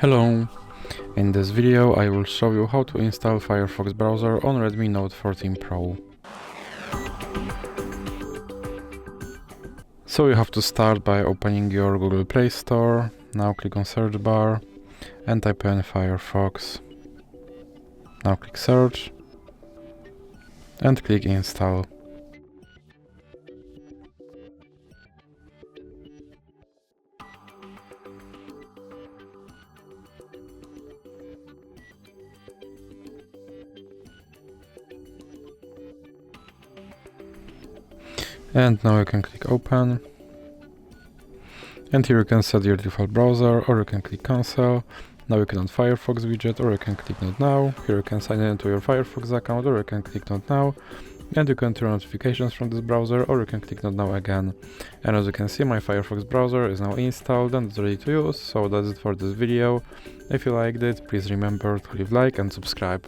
Hello! In this video I will show you how to install Firefox browser on Redmi Note 14 Pro. So you have to start by opening your Google Play Store. Now click on search bar and type in Firefox. Now click search and click install. And now you can click open, and here you can set your default browser, or you can click cancel. Now you can add Firefox widget, or you can click not now. Here you can sign into your Firefox account, or you can click not now, and you can turn notifications from this browser, or you can click not now again. And as you can see, my Firefox browser is now installed and it's ready to use. So that's it for this video. If you liked it, please remember to leave like and subscribe.